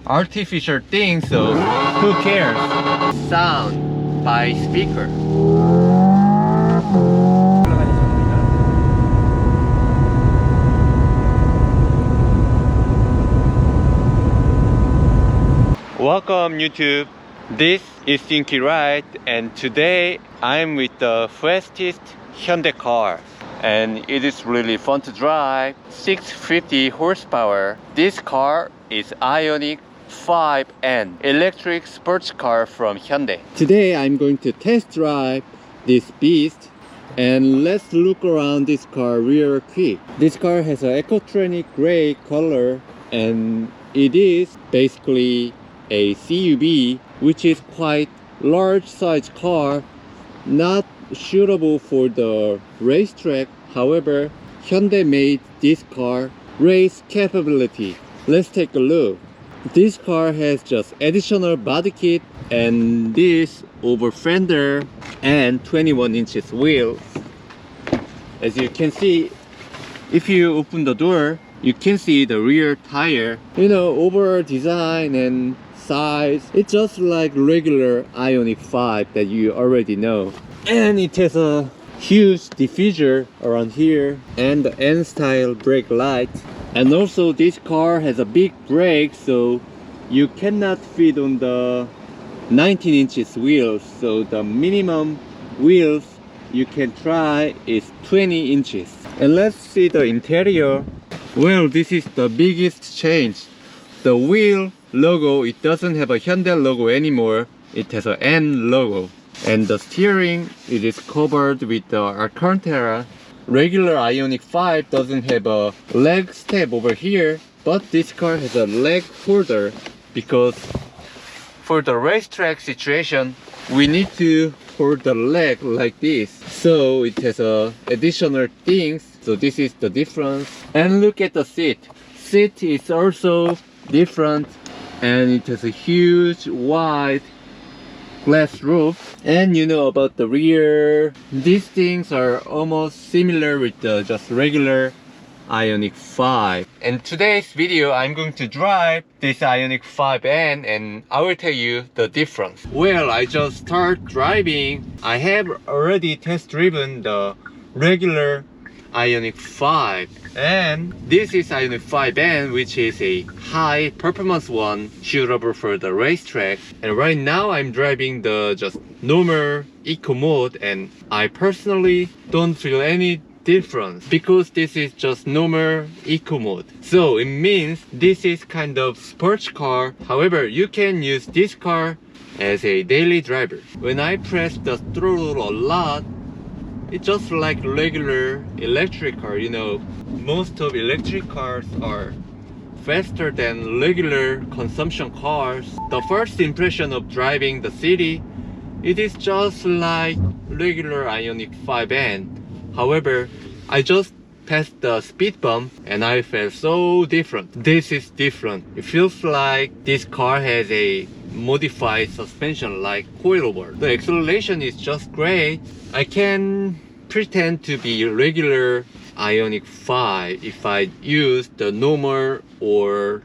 artificial thing, so who cares? Sound by speaker. Welcome YouTube. This is IONIQ5 and today I'm with the fastest Hyundai car. And it is really fun to drive. 650 horsepower. This car is IONIQ5N, electric sports car from Hyundai. Today I'm going to test drive this beast and let's look around this car real quick. This car has an ecotronic gray color and it is basically a CUV, which is quite large size car, not suitable for the racetrack. However, Hyundai made this car race capability. Let's take a look. This car has just additional body kit and this over fender and 21 inches wheels. As you can see, if you open the door, you can see the rear tire. You know, overall design and size, it's just like regular IONIQ5 that you already know. And it has a huge diffuser around here and the N-style brake light. And also this car has a big brake, so you cannot fit on the 19 inches wheels. So the minimum wheels you can try is 20 inches. And let's see the interior. Well, this is the biggest change. The wheel logo, it doesn't have a Hyundai logo anymore. It has an N logo. And the steering, it is covered with the Alcantara. Regular IONIQ5 doesn't have a leg step over here, but this car has a leg holder because for the racetrack situation, we need to hold the leg like this. So it has additional things. So this is the difference. And look at the seat. Seat is also different and it has a huge wide glass roof. And you know about the rear, these things are almost similar with the just regular IONIQ5. And today's video I'm going to drive this IONIQ5N and I will tell you the difference. Well, I just start driving. I have already test driven the regular IONIQ5 and this is IONIQ5N, which is a high performance one suitable for the racetrack. And right now I'm driving the just normal eco mode and I personally don't feel any difference because this is just normal eco mode. So it means this is kind of sports car. However, you can use this car as a daily driver. When I press the throttle a lot, it's just like regular electric car. You know, most of electric cars are faster than regular consumption cars. The first impression of driving the city, it is just like regular IONIQ5N. However, I just passed the speed bump and I felt so different. This is different. It feels like this car has a modified suspension like coilover. The acceleration is just great. I can pretend to be regular IONIQ5 if I use the normal or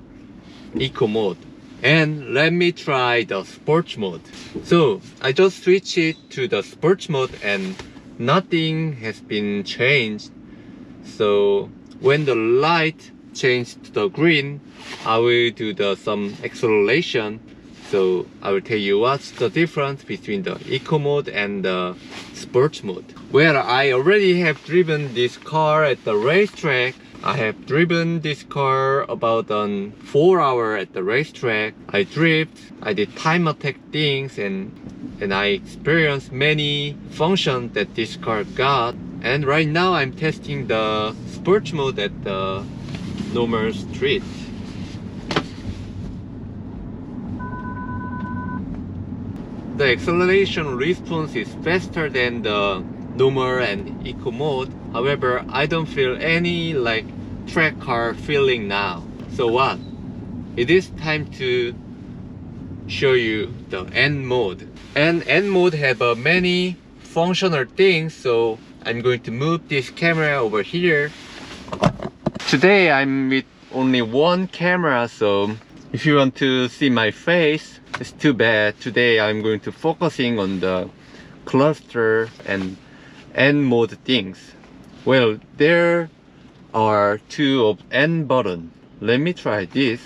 eco mode. And let me try the sports mode. So I just switch it to the sports mode and nothing has been changed. So when the light changed to the green, I will do some acceleration. So I will tell you what's the difference between the eco mode and the sports mode. Well, I already have driven this car at the racetrack. I have driven this car about 4 hours at the racetrack. I drift, I did time attack things and I experienced many functions that this car got. And right now I'm testing the sports mode at the normal street. The acceleration response is faster than the normal and eco mode. However, I don't feel any like track car feeling now. So what? It is time to show you the N mode. And N mode have many functional things, so I'm going to move this camera over here. Today I'm with only one camera, so If you want to see my face, it's too bad. Today I'm going to focusing on the cluster and N mode things. Well, there are two of N button. Let me try this.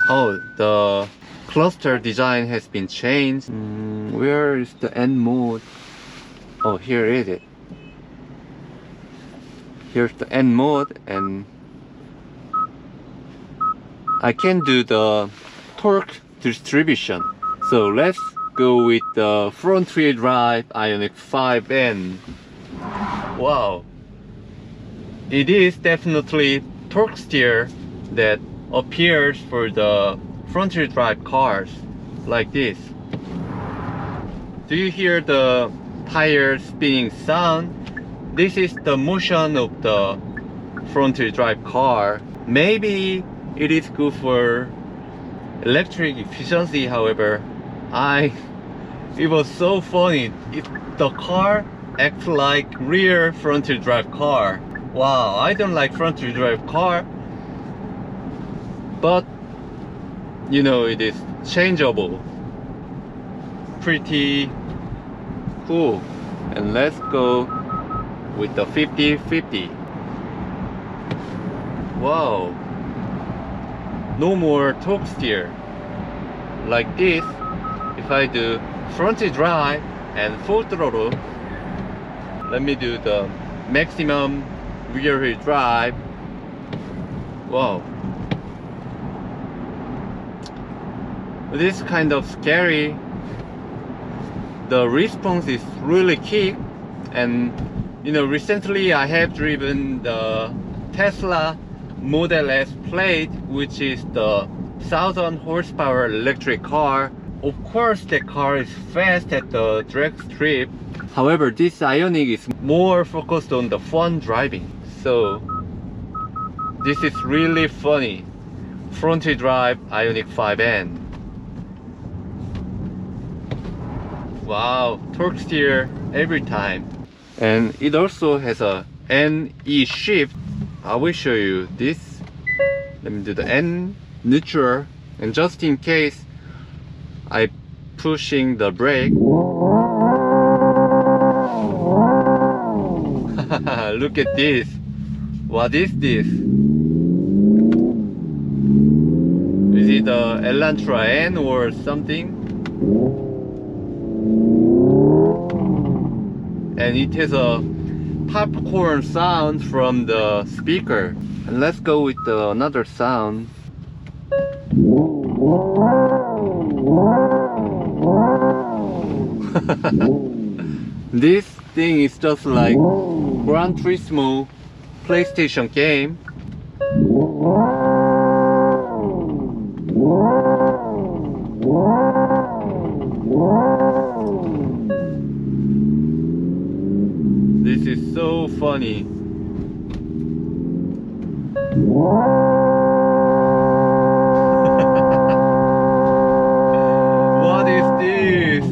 Oh, the cluster design has been changed. Where is the N mode? Oh, here is it. Here's the N mode, and I can do the torque distribution. So let's go with the front wheel drive IONIQ5N. Wow, it is definitely torque steer that appears for the front wheel drive cars like this. Do you hear the tire spinning sound? This is the motion of the front wheel drive car. Maybe it is good for electric efficiency. However, it was so funny. The car acts like rear front wheel drive car. Wow, I don't like front wheel drive car, but you know, it is changeable. Pretty cool. And let's go with the 50-50. Wow, no more torque steer like this. If I do front wheel drive and full throttle, let me do the maximum rear wheel drive. Wow, this is kind of scary. The response is really quick. And you know, recently I have driven the Tesla Model S Plaid, which is the 1000 horsepower electric car. Of course, the car is fast at the drag strip. However, this Ioniq is more focused on the fun driving. So this is really funny. Front wheel drive IONIQ5N. Wow, torque steer every time. And it also has a NE shift. I will show you this. Let me do the N neutral, and just in case I pushing the brake. Look at this. What is this? Is it a Elantra N or something? And it has a popcorn sound from the speaker. And let's go with another sound. This thing is just like Gran Turismo PlayStation game. This is so funny. What is this?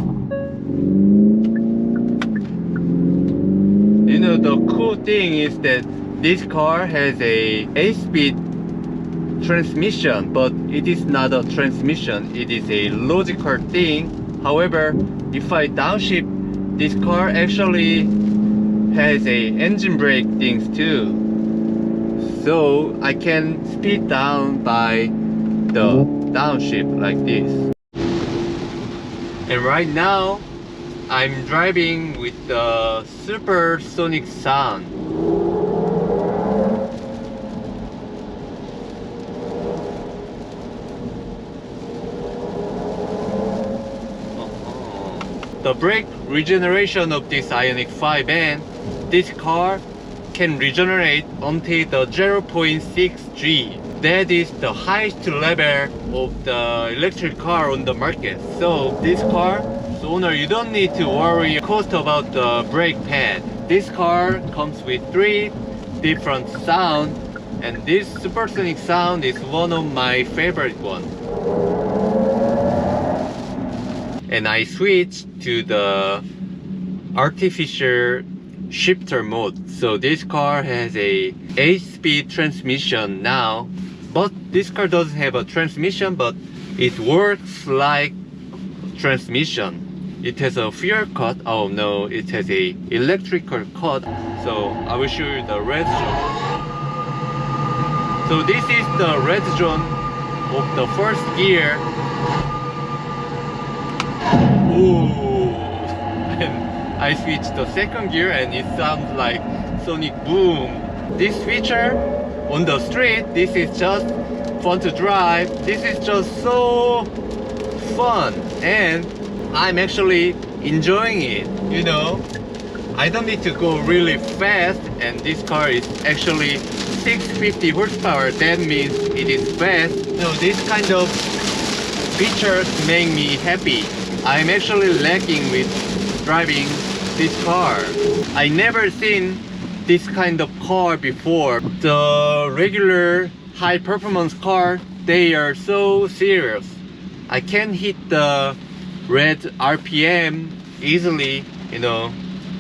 You know, the cool thing is that this car has a 8-speed transmission, but it is not a transmission, it is a logical thing. However, if I downshift, this car actually has a engine brake things too. So I can speed down by the downshift like this. And right now I'm driving with the supersonic sound. The brake regeneration of this IONIQ5N, this car can regenerate until the 0.6 G. That is the highest level of the electric car on the market. So this car, owner, you don't need to worry cost about the brake pad. This car comes with 3 different sounds, and this supersonic sound is one of my favorite ones. And I switched to the artificial shifter mode. So this car has a 8-speed transmission now. But this car doesn't have a transmission, but it works like transmission. It has a fuel cut. Oh no, it has a electrical cut. So I will show you the red zone. So this is the red zone of the first gear. Ooh. And I switched the second gear and it sounds like sonic boom. This feature on the street, this is just fun to drive. This is just so fun and I'm actually enjoying it, you know. I don't need to go really fast and this car is actually 650 horsepower. That means it is fast. So this kind of features make me happy. I'm actually lacking with driving this car. I never seen this kind of car before. The regular high performance car, they are so serious. I can hit the red RPM easily, you know.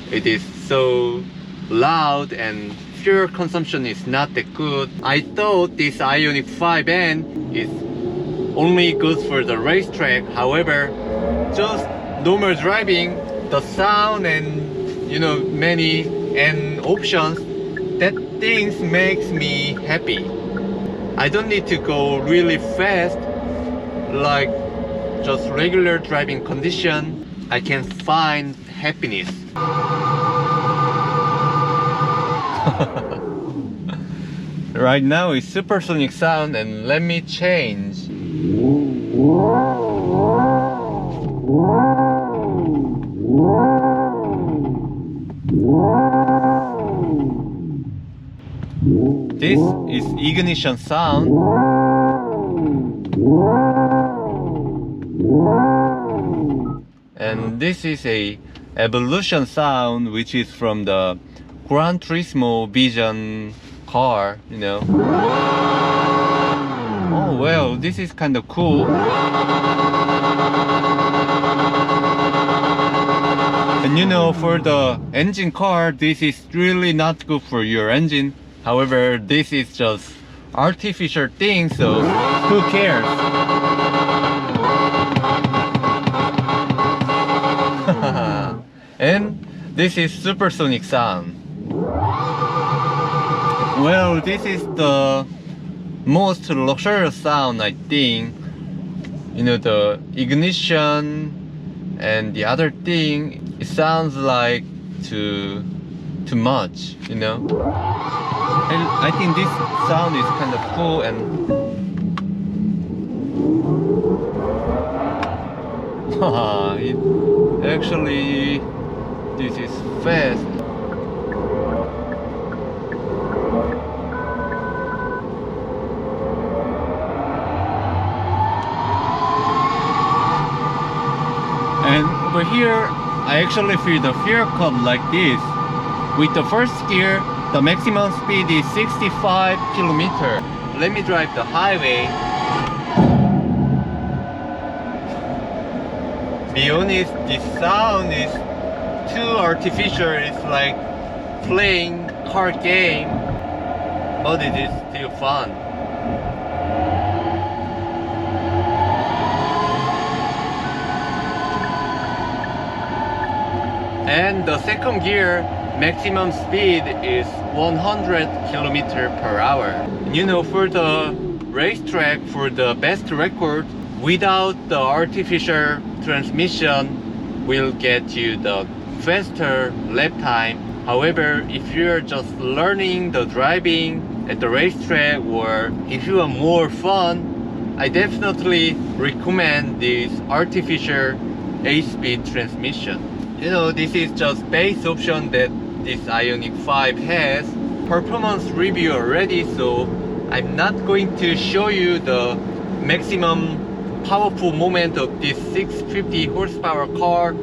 It is so loud and fuel consumption is not that good. I thought this Ioniq 5N is only good for the racetrack. However, just normal driving, the sound and you know many and options, that things makes me happy. I don't need to go really fast like just regular driving condition. I can find happiness. Right now it's supersonic sound and let me change. This is ignition sound. And this is a evolution sound, which is from the Gran Turismo Vision car, you know. Oh well, this is kind of cool. And you know, for the engine car, this is really not good for your engine. However, this is just artificial thing, so who cares? And this is supersonic sound. Well, this is the most luxurious sound, I think. You know, the ignition and the other thing, it sounds like too much, you know. And I think this sound is kind of cool and it actually, this is fast. And over here, I actually feel the fuel cut like this. With the first gear, the maximum speed is 65 km. Let me drive the highway. To be honest, this sound is too artificial. It's like playing car game, but it is still fun. And the second gear, maximum speed is 100 km per hour. And you know, for the racetrack, for the best record, without the artificial transmission, will get you the faster lap time. However, if you're just learning the driving at the racetrack, or if you want more fun, I definitely recommend this artificial 8-speed transmission. You know, this is just base option that this Ioniq 5 has. Performance review already, so I'm not going to show you the maximum powerful moment of this 650 horsepower car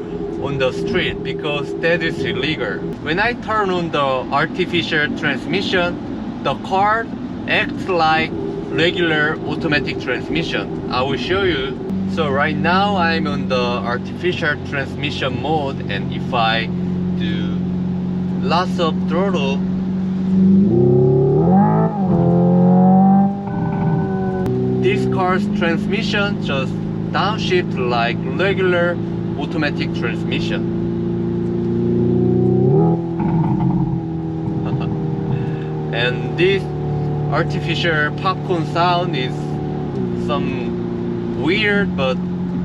on the street because that is illegal. When I turn on the artificial transmission, the car acts like regular automatic transmission. I will show you. So right now I'm on the artificial transmission mode, and if I do lots of throttle, car's transmission just downshift like regular automatic transmission. And this artificial popcorn sound is some weird, but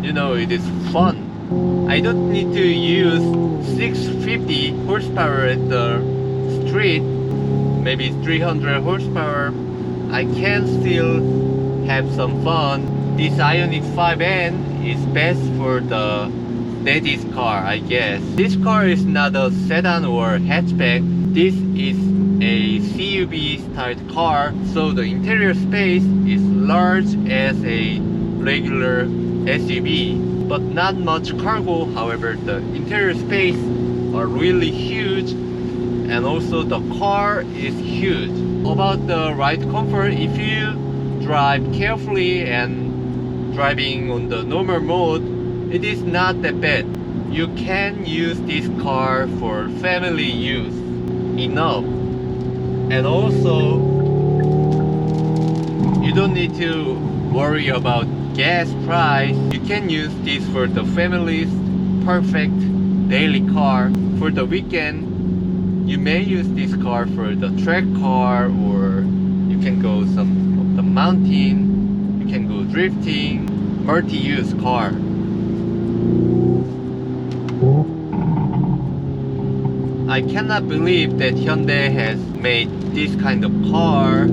you know, it is fun. I don't need to use 650 horsepower at the street, maybe 300 horsepower. I can still have some fun. This Ioniq 5N is best for the daddy's car, I guess. This car is not a sedan or hatchback. This is a CUV styled car, so the interior space is large as a regular SUV, but not much cargo. However, the interior space are really huge, and also the car is huge. About the ride comfort, if you drive carefully and driving on the normal mode, it is not that bad. You can use this car for family use enough. And also, you don't need to worry about gas price. You can use this for the family's perfect daily car. For the weekend, you may use this car for the track car, or you can go some of the mountain, you can go drifting, multi-use car. I cannot believe that Hyundai has made this kind of car.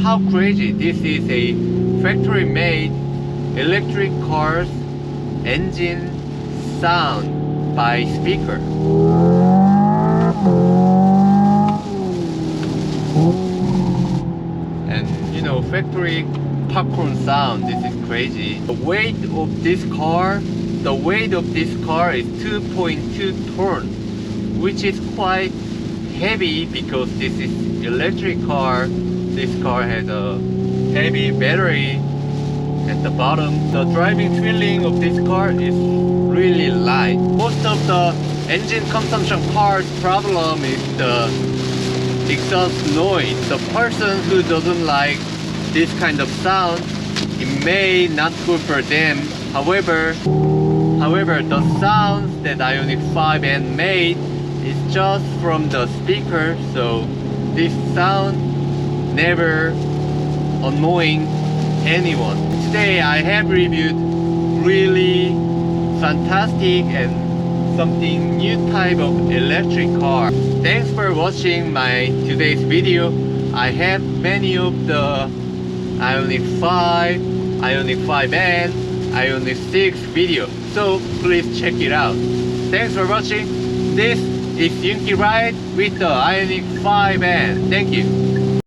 How crazy! This is a factory-made electric car's engine sound by speaker. And you know, factory popcorn sound, this is crazy. The weight of this car is 2.2 tons, which is quite heavy because this is electric car. This car has a heavy battery at the bottom. The driving feeling of this car is really light. Most of the engine consumption cars problem is the exhaust noise. The person who doesn't like this kind of sound, it may not good for them. However, the sounds that Ioniq 5N made is just from the speaker, so this sound never annoying anyone. Today I have reviewed really fantastic and something new type of electric car. Thanks for watching my today's video. I have many of the Ioniq 5, Ioniq 5N, Ioniq 6 video, so please check it out. Thanks for watching. This is Yunki Ride with the Ioniq 5N. Thank you.